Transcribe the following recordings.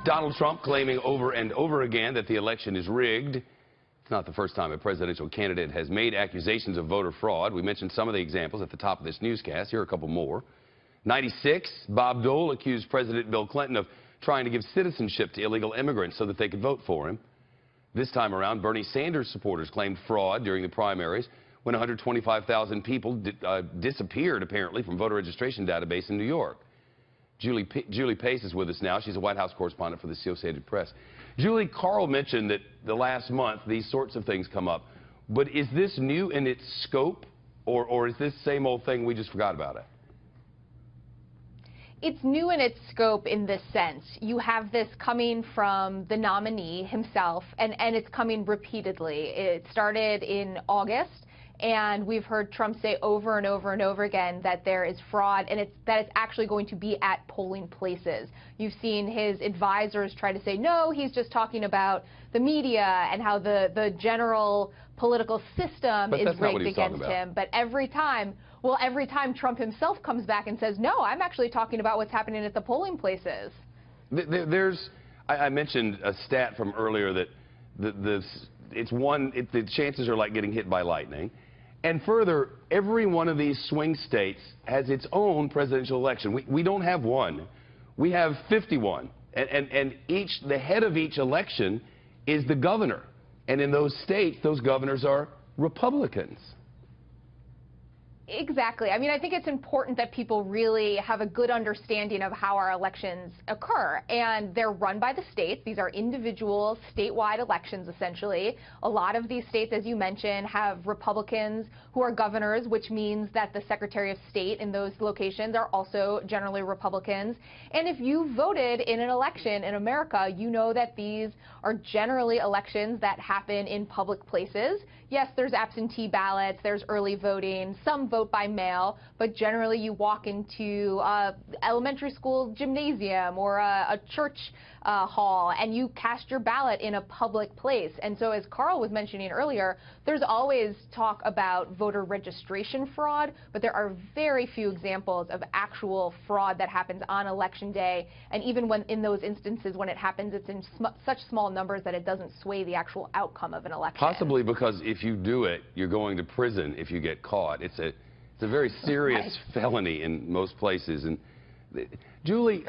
Donald Trump claiming over and over again that the election is rigged. It's not the first time a presidential candidate has made accusations of voter fraud. We mentioned some of the examples at the top of this newscast. Here are a couple more. 96, Bob Dole accused President Bill Clinton of trying to give citizenship to illegal immigrants so that they could vote for him. This time around, Bernie Sanders supporters claimed fraud during the primaries when 125,000 people disappeared, apparently, from voter registration database in New York. Julie Pace is with us now. She's a White House correspondent for the Associated Press. Julie, Carl mentioned that the last month these sorts of things come up. But is this new in its scope, or is this same old thing we just forgot about it? It's new in its scope in this sense. You have this coming from the nominee himself, and it's coming repeatedly. It started in August, and we've heard Trump say over and over and over again that there is fraud, and that it's actually going to be at polling places. You've seen his advisors try to say, no, he's just talking about the media and how the general political system is rigged against him. But every time Trump himself comes back and says, no, I'm actually talking about what's happening at the polling places. I mentioned a stat from earlier that the chances are like getting hit by lightning. And further, every one of these swing states has its own presidential election. We don't have one. We have 51. And the head of each election is the governor. And in those states, those governors are Republicans. Exactly. I mean, I think it's important that people really have a good understanding of how our elections occur. And they're run by the states. These are individual statewide elections, essentially. A lot of these states, as you mentioned, have Republicans who are governors, which means that the Secretary of State in those locations are also generally Republicans. And if you voted in an election in America, you know that these are generally elections that happen in public places. Yes, there's absentee ballots, there's early voting, some vote by mail, but generally you walk into elementary school gymnasium or a church hall and you cast your ballot in a public place. And so, as Carl was mentioning earlier, there's always talk about voter registration fraud, but there are very few examples of actual fraud that happens on election day. And even when in those instances when it happens, it's in such small numbers that it doesn't sway the actual outcome of an election. Possibly because if you do it, you're going to prison if you get caught. It's a very serious felony in most places. And Julie,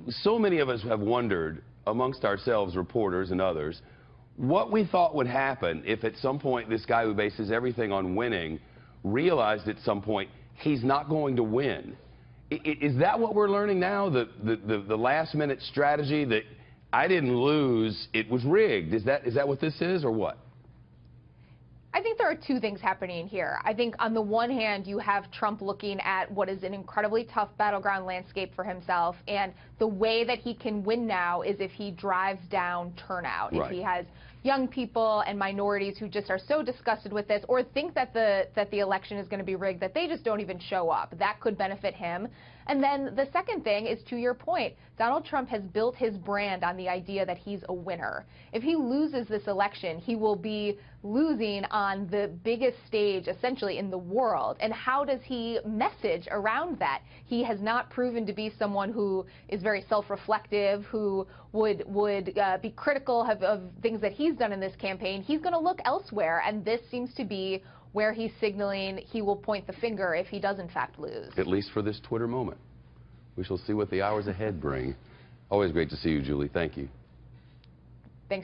so many of us have wondered, amongst ourselves, reporters and others, what we thought would happen if at some point this guy who bases everything on winning realized at some point he's not going to win. Is that what we're learning now, the last-minute strategy that I didn't lose, it was rigged? Is that what this is, or what? I think there are two things happening here. I think on the one hand, you have Trump looking at what is an incredibly tough battleground landscape for himself, and the way that he can win now is if he drives down turnout. Right. If he has young people and minorities who just are so disgusted with this or think that the election is going to be rigged that they just don't even show up. That could benefit him. And then the second thing is, to your point, Donald Trump has built his brand on the idea that he's a winner. If he loses this election, he will be losing on the biggest stage, essentially, in the world. And how does he message around that? He has not proven to be someone who is very self-reflective, who would be critical of things that he's done in this campaign. He's going to look elsewhere, and this seems to be where he's signaling he will point the finger if he does in fact lose. At least for this Twitter moment. We shall see what the hours ahead bring. Always great to see you, Julie. Thank you.